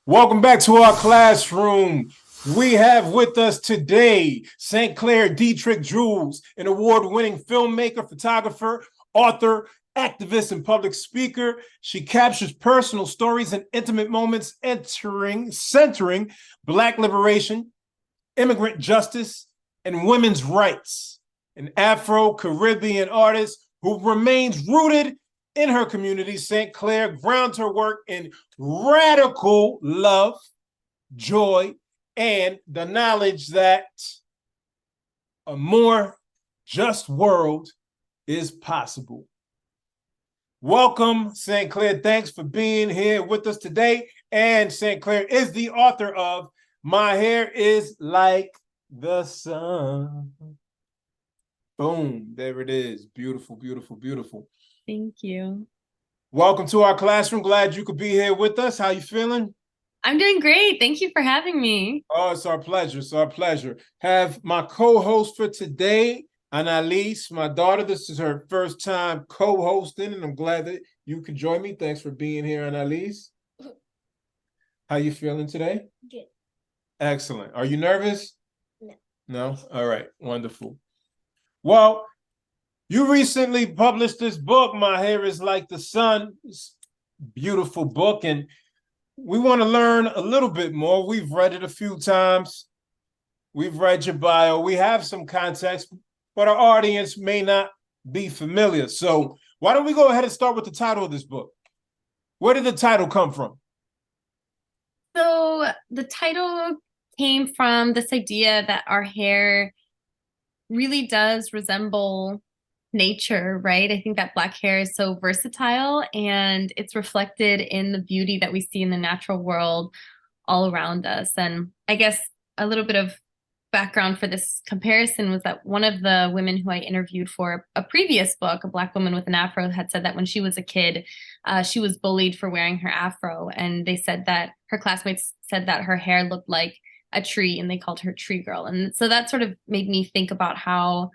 Welcome back to our classroom. We have with us today Clair Detrick-Jules, an award-winning filmmaker, photographer, author, activist, and public speaker. She captures personal stories and intimate moments centering Black liberation, immigrant justice, and women's rights. An Afro-Caribbean artist who remains rooted in her community, St. Clair grounds her work in radical love, joy, and the knowledge that a more just world is possible. Welcome, St. Clair. Thanks for being here with us today. And St. Clair is the author of My Hair is Like the Sun. Boom, there it is. Beautiful, beautiful, beautiful. Thank you. Welcome to our classroom. Glad you could be here with us. How you feeling? I'm doing great. Thank you for having me. Oh, it's our pleasure. It's our pleasure. Have my co-host for today, Analiz, my daughter. This is her first time co-hosting, and I'm glad that you could join me. Thanks for being here, Analiz. How you feeling today? Good. Excellent. Are you nervous? No. No? All right. Wonderful. Well, you recently published this book, My Hair is Like the Sun. It's a beautiful book, and we want to learn a little bit more. We've read it a few times. We've read your bio. We have some context, but our audience may not be familiar. So why don't we go ahead and start with the title of this book? Where did the title come from? So the title came from this idea that our hair really does resemble nature, right? I think that Black hair is so versatile and it's reflected in the beauty that we see in the natural world all around us. And I guess a little bit of background for this comparison was that one of the women who I interviewed for a previous book, a Black woman with an afro, had said that when she was a kid, she was bullied for wearing her afro. And they said that her classmates said that her hair looked like a tree and they called her Tree Girl. And so that sort of made me think about how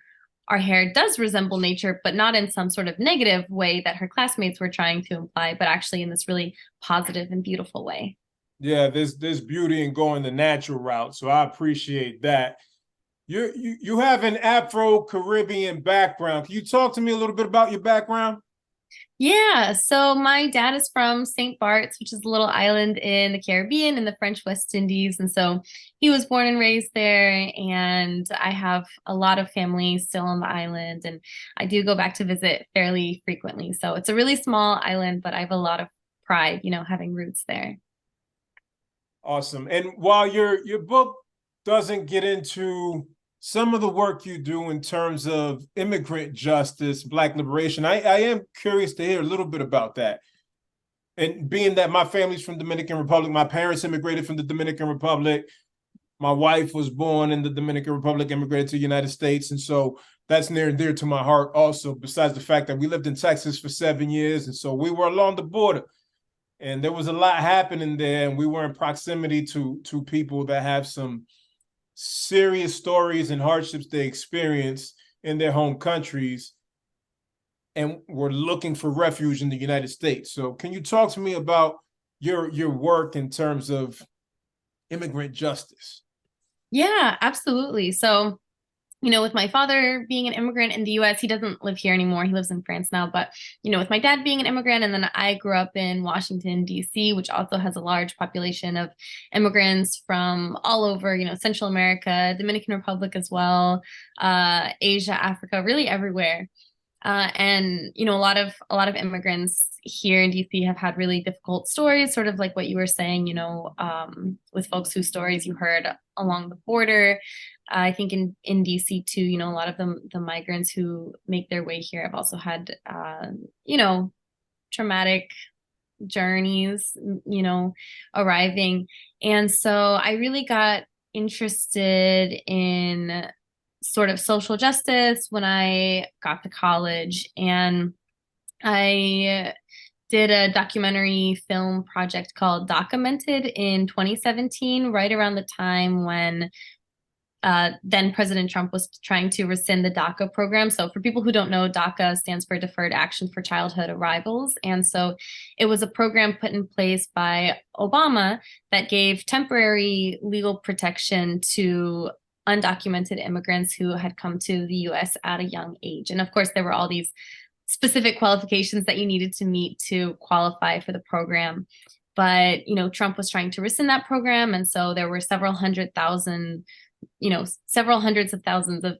our hair does resemble nature, but not in some sort of negative way that her classmates were trying to imply, but actually in this really positive and beautiful way. Yeah, there's beauty in going the natural route. So I appreciate that. You have an Afro-Caribbean background. Can you talk to me a little bit about your background? Yeah, so my dad is from St. Bart's, which is a little island in the Caribbean in the French West Indies. And so he was born and raised there. And I have a lot of family still on the island. And I do go back to visit fairly frequently. So it's a really small island, but I have a lot of pride, having roots there. Awesome. And while your book doesn't get into some of the work you do in terms of immigrant justice, Black liberation, I am curious to hear a little bit about that. And being that my family's from Dominican Republic, my parents immigrated from the Dominican Republic. My wife was born in the Dominican Republic, immigrated to the United States. And so that's near and dear to my heart also, besides the fact that we lived in Texas for 7 years. And so we were along the border. And there was a lot happening there, and we were in proximity to people that have some serious stories and hardships they experience in their home countries, and were looking for refuge in the United States. So can you talk to me about your work in terms of immigrant justice? Yeah, absolutely. So with my father being an immigrant in the US, he doesn't live here anymore. He lives in France now. But, with my dad being an immigrant, and then I grew up in Washington, D.C., which also has a large population of immigrants from all over, Central America, Dominican Republic as well, Asia, Africa, really everywhere. And a lot of immigrants here in DC have had really difficult stories, sort of like what you were saying, with folks whose stories you heard along the border. I think in DC too, a lot of the migrants who make their way here have also had traumatic journeys, arriving. And so I really got interested in sort of social justice when I got to college, and I did a documentary film project called Documented in 2017, right around the time when then President Trump was trying to rescind the DACA program. So for people who don't know, DACA stands for Deferred Action for Childhood Arrivals. And so it was a program put in place by Obama that gave temporary legal protection to undocumented immigrants who had come to the US at a young age. And of course, there were all these specific qualifications that you needed to meet to qualify for the program. But, Trump was trying to rescind that program. And so there were several hundreds of thousands of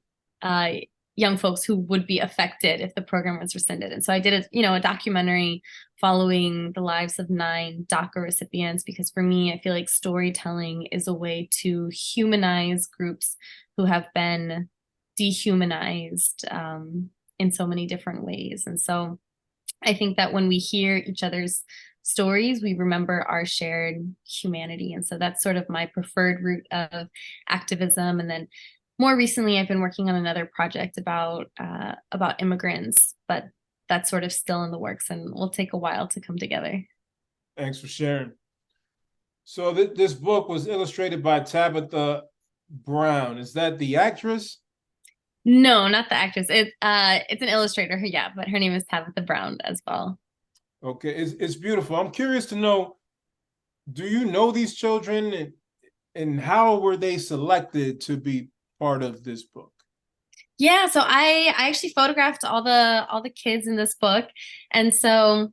young folks who would be affected if the program was rescinded. And so I did a documentary following the lives of 9 DACA recipients, because for me, I feel like storytelling is a way to humanize groups who have been dehumanized in so many different ways. And so I think that when we hear each other's stories, we remember our shared humanity. And so that's sort of my preferred route of activism. And then more recently, I've been working on another project about immigrants, but that's sort of still in the works and will take a while to come together. Thanks for sharing. So this book was illustrated by Tabitha Brown. Is that the actress? No, not the actress. It's an illustrator, yeah, but her name is Tabitha Brown as well. Okay, it's beautiful. I'm curious to know, do you know these children, and how were they selected to be part of this book? Yeah, so I actually photographed all the kids in this book. And so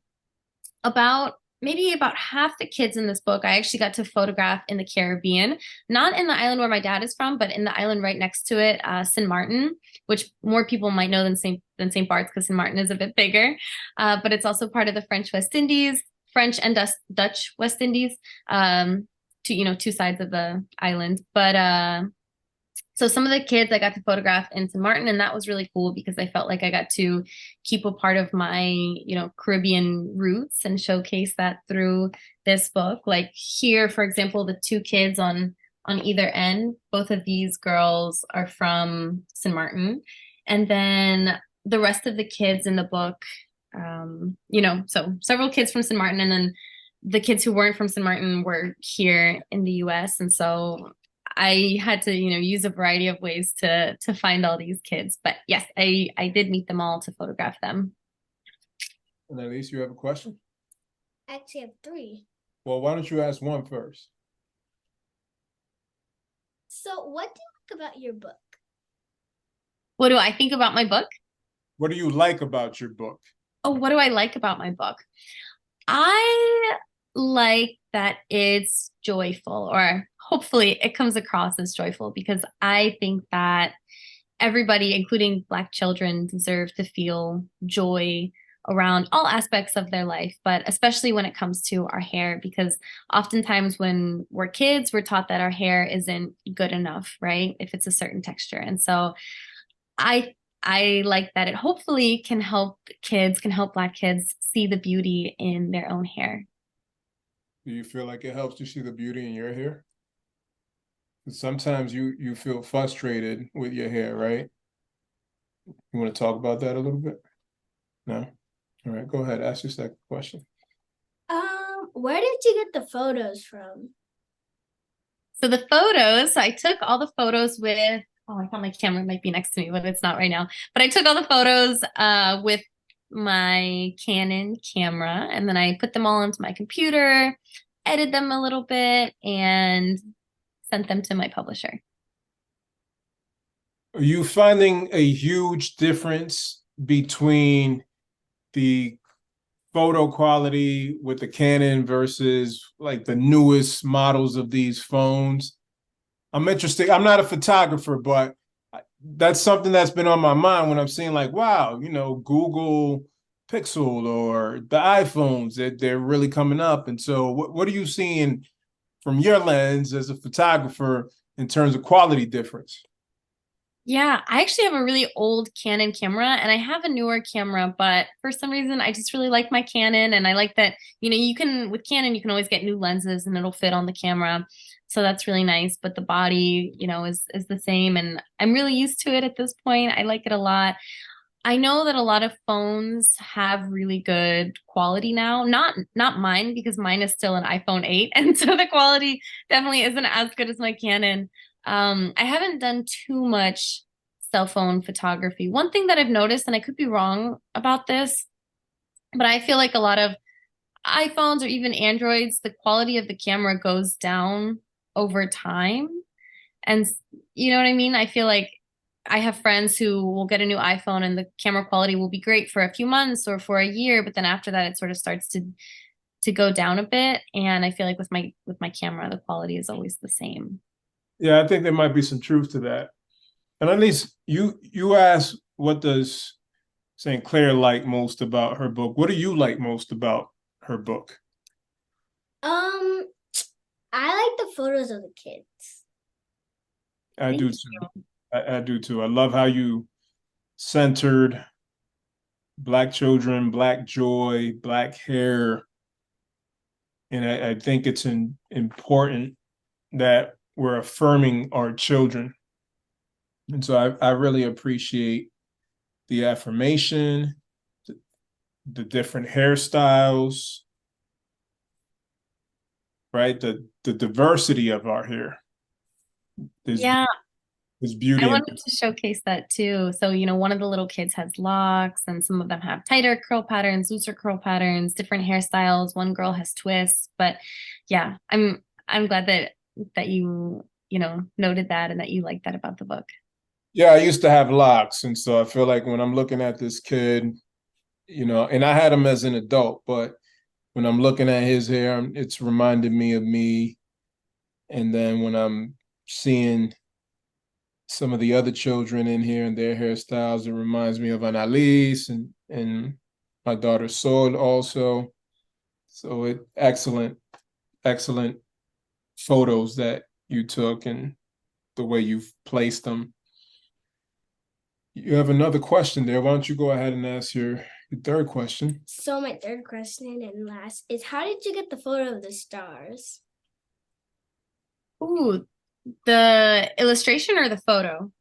maybe about half the kids in this book I actually got to photograph in the Caribbean, not in the island where my dad is from, but in the island right next to it, St. Martin, which more people might know than St. Bart's, because St. Martin is a bit bigger. But it's also part of the French West Indies, French and Dutch West Indies, two sides of the island. But so some of the kids I got to photograph in St. Martin, and that was really cool because I felt like I got to keep a part of my, Caribbean roots and showcase that through this book. Like here, for example, the 2 kids on either end, both of these girls are from St. Martin. And then the rest of the kids in the book, so several kids from St. Martin, and then the kids who weren't from St. Martin were here in the US. And so I had to, use a variety of ways to find all these kids. But yes, I did meet them all to photograph them. And Analiz, you have a question? I actually have 3. Well, why don't you ask one first? So what do you like about your book? What do I think about my book? What do you like about your book? Oh, what do I like about my book? I like that it's joyful, or hopefully it comes across as joyful, because I think that everybody, including Black children, deserve to feel joy around all aspects of their life, but especially when it comes to our hair, because oftentimes when we're kids, we're taught that our hair isn't good enough, right? If it's a certain texture. And so I like that it hopefully can help Black kids see the beauty in their own hair. Do you feel like it helps you see the beauty in your hair? Sometimes you feel frustrated with your hair, right? You want to talk about that a little bit? No? All right, go ahead. Ask your second question. Where did you get the photos from? So the photos, I took all the photos with, I thought my camera might be next to me, but it's not right now. But I took all the photos with my Canon camera, and then I put them all into my computer, edited them a little bit, and sent them to my publisher. Are you finding a huge difference between the photo quality with the Canon versus like the newest models of these phones? I'm interested. I'm not a photographer, but that's something that's been on my mind when I'm seeing like, wow, Google Pixel or the iPhones, that they're really coming up. And so what are you seeing from your lens as a photographer in terms of quality difference? Yeah, I actually have a really old Canon camera, and I have a newer camera, but for some reason I just really like my Canon, and I like that, with Canon, you can always get new lenses and it'll fit on the camera. So that's really nice, but the body, is the same, and I'm really used to it at this point. I like it a lot. I know that a lot of phones have really good quality now. Not mine, because mine is still an iPhone 8, and so the quality definitely isn't as good as my Canon. I haven't done too much cell phone photography. One thing that I've noticed, and I could be wrong about this, but I feel like a lot of iPhones or even Androids, the quality of the camera goes down over time. And you know what I mean? I feel like I have friends who will get a new iPhone and the camera quality will be great for a few months or for a year, but then after that it sort of starts to go down a bit. And I feel like with my camera, the quality is always the same. Yeah, I think there might be some truth to that. And at least you asked, what does St. Clair like most about her book? What do you like most about her book? I like the photos of the kids. I Thank do you. too. I do too. I love how you centered Black children, Black joy, Black hair. And I think it's important that we're affirming our children. And so I really appreciate the affirmation, the different hairstyles, right? The diversity of our hair. There's, Yeah, there's I beauty in wanted to showcase that too. So, one of the little kids has locks and some of them have tighter curl patterns, looser curl patterns, different hairstyles. One girl has twists, but yeah, I'm glad that you noted that and that you like that about the book. Yeah, I used to have locks. And so I feel like when I'm looking at this kid, and I had him as an adult, but when I'm looking at his hair, it's reminded me of me. And then when I'm seeing some of the other children in here and their hairstyles, it reminds me of Analiz and my daughter Sol also. So excellent, excellent photos that you took and the way you've placed them. You have another question there. Why don't you go ahead and ask your third question? So my third question and last is, how did you get the photo of the stars? Ooh, the illustration or the photo?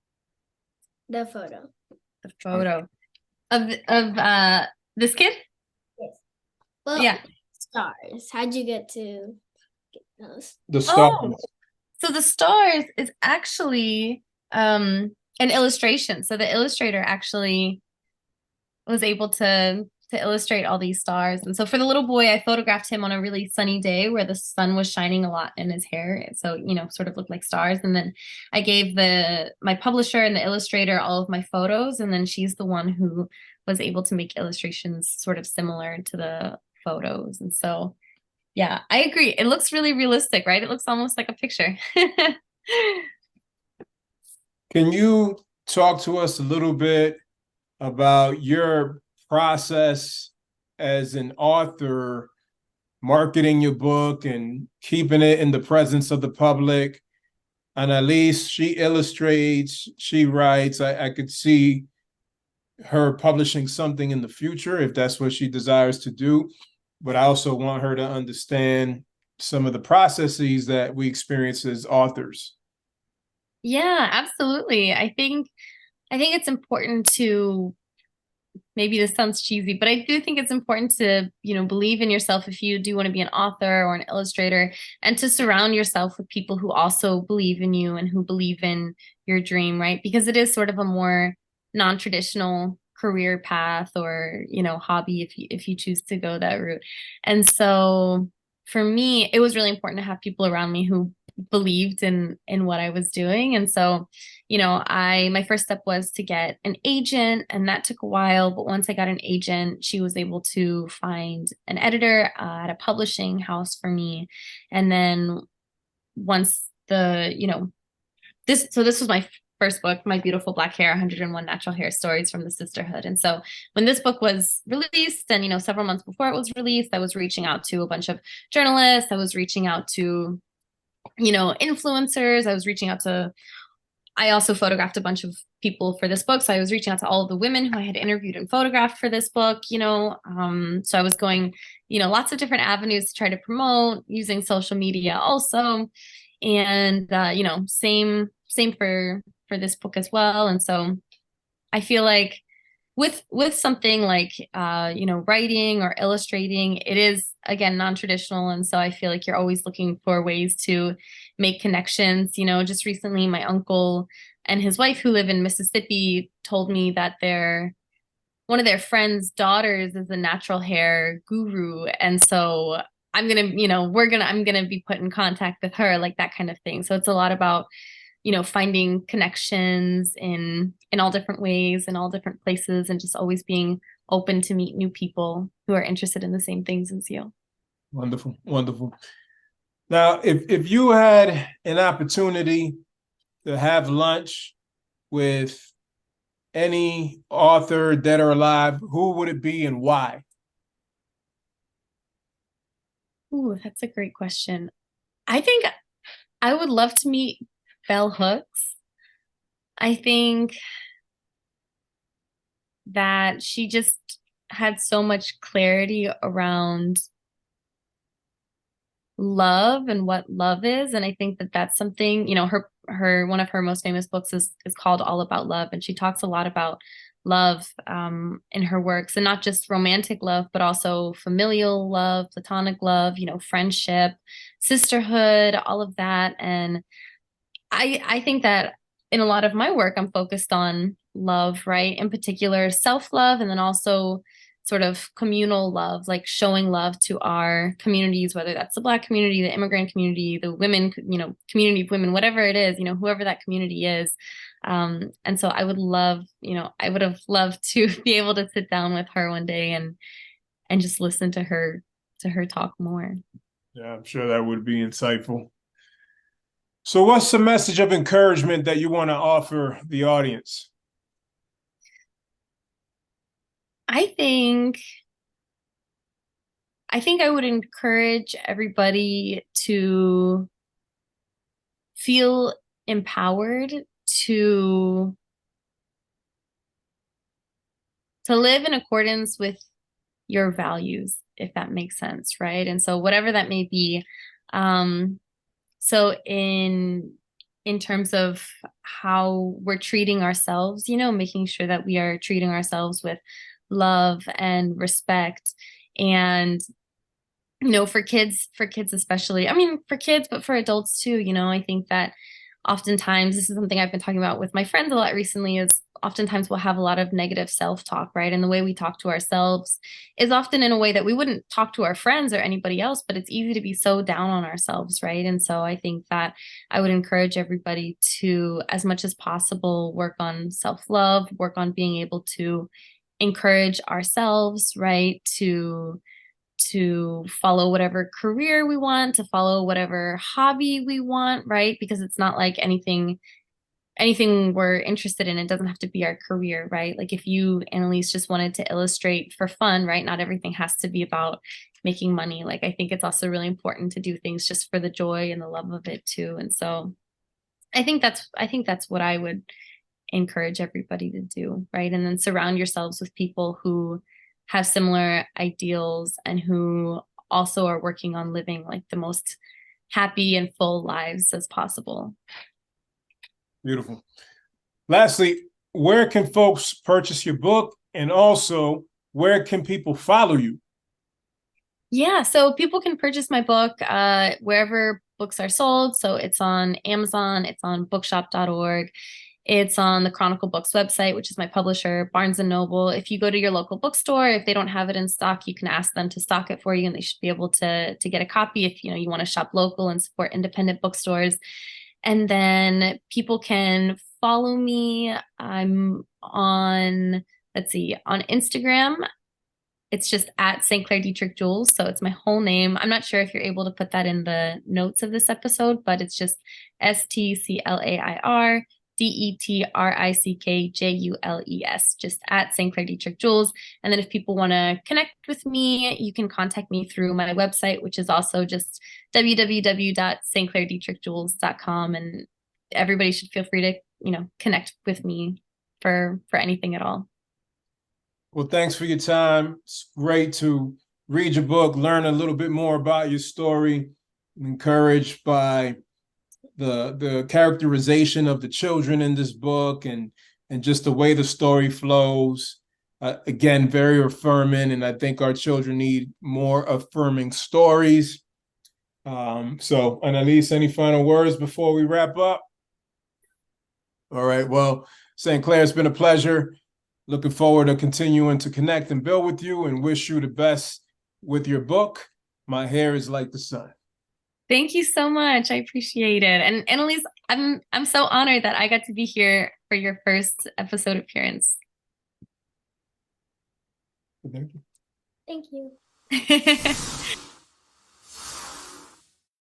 The photo. The photo of this kid? Yes. Well, Yeah. stars. How'd you get those? The stars. Oh, so the stars is actually an illustration. So the illustrator actually was able to illustrate all these stars. And so for the little boy, I photographed him on a really sunny day where the sun was shining a lot in his hair. So, sort of looked like stars. And then I gave my publisher and the illustrator all of my photos. And then she's the one who was able to make illustrations sort of similar to the photos. And so, yeah, I agree. It looks really realistic, right? It looks almost like a picture. Can you talk to us a little bit about your process as an author, marketing your book and keeping it in the presence of the public? Analiz, she illustrates, she writes. I could see her publishing something in the future if that's what she desires to do. But I also want her to understand some of the processes that we experience as authors. Yeah, absolutely. I think it's important to, maybe this sounds cheesy, but I do think it's important to, believe in yourself if you do want to be an author or an illustrator, and to surround yourself with people who also believe in you and who believe in your dream, right? Because it is sort of a more non-traditional career path or, hobby if you choose to go that route. And so for me, it was really important to have people around me who believed in what I was doing. And so, my first step was to get an agent, and that took a while. But once I got an agent, she was able to find an editor at a publishing house for me. And then once this was my first book, My Beautiful Black Hair, 101 Natural Hair Stories from the Sisterhood. And so when this book was released and, several months before it was released, I was reaching out to a bunch of journalists. I was reaching out to influencers. I also photographed a bunch of people for this book. So I was reaching out to all of the women who I had interviewed and photographed for this book, so I was going, lots of different avenues to try to promote using social media also. And, same for this book as well. And so I feel like with something like writing or illustrating, it is again non-traditional, and so I feel like you're always looking for ways to make connections. Just recently my uncle and his wife, who live in Mississippi, told me that one of their friends' daughters is a natural hair guru, and so I'm gonna be put in contact with her, like that kind of thing. So it's a lot about finding connections in all different ways, in all different places, and just always being open to meet new people who are interested in the same things as you. Wonderful, wonderful. Now, if you had an opportunity to have lunch with any author, dead or alive, who would it be and why? Ooh, that's a great question. I think I would love to meet Bell Hooks. I think that she just had so much clarity around love and what love is, and I think that that's something, her one of her most famous books is called All About Love, and she talks a lot about love in her works, and not just romantic love, but also familial love, platonic love, friendship, sisterhood, all of that. And I think that in a lot of my work, I'm focused on love, right? In particular, self-love, and then also sort of communal love, like showing love to our communities, whether that's the Black community, the immigrant community, the women, community of women, whatever it is, whoever that community is. And so I would have loved to be able to sit down with her one day and just listen to her talk more. Yeah, I'm sure that would be insightful. So what's the message of encouragement that you want to offer the audience? I think I would encourage everybody to feel empowered to live in accordance with your values, if that makes sense, right? And so whatever that may be. So in terms of how we're treating ourselves, making sure that we are treating ourselves with love and respect. And for kids especially, I mean for kids, but for adults too, I think that oftentimes, this is something I've been talking about with my friends a lot recently, is oftentimes we'll have a lot of negative self-talk, right? And the way we talk to ourselves is often in a way that we wouldn't talk to our friends or anybody else, but it's easy to be so down on ourselves, right? And so I think that I would encourage everybody to, as much as possible, work on self-love, work on being able to encourage ourselves, right? To follow whatever career we want, to follow whatever hobby we want, right? Because it's not like anything we're interested in, it doesn't have to be our career, right? Like if you, Analiz, just wanted to illustrate for fun, right? Not everything has to be about making money. Like I think it's also really important to do things just for the joy and the love of it too. And so I think that's what I would encourage everybody to do, right? And then surround yourselves with people who have similar ideals and who also are working on living like the most happy and full lives as possible. Beautiful. Lastly, where can folks purchase your book, and also where can people follow you? Yeah, so people can purchase my book wherever books are sold. So it's on Amazon, it's on bookshop.org. It's on the Chronicle Books website, which is my publisher, Barnes & Noble. If you go to your local bookstore, if they don't have it in stock, you can ask them to stock it for you, and they should be able to get a copy if you want to shop local and support independent bookstores. And then people can follow me. I'm on, on Instagram. It's just at St. Clair Detrick-Jules. So it's my whole name. I'm not sure if you're able to put that in the notes of this episode, but it's just STCLAIR DETRICKJULES, just at St. Clair Detrick-Jules. And then if people want to connect with me, you can contact me through my website, which is also just www.stclairdetrickjules.com. And everybody should feel free to, connect with me for anything at all. Well, thanks for your time. It's great to read your book, learn a little bit more about your story. I'm encouraged by the characterization of the children in this book and just the way the story flows. Again, very affirming, and I think our children need more affirming stories. So, Analiz, any final words before we wrap up? All right. Well, St. Clair, it's been a pleasure. Looking forward to continuing to connect and build with you, and wish you the best with your book, My Hair is Like the Sun. Thank you so much. I appreciate it. And Analiz, I'm so honored that I got to be here for your first episode appearance. Thank you. Thank you.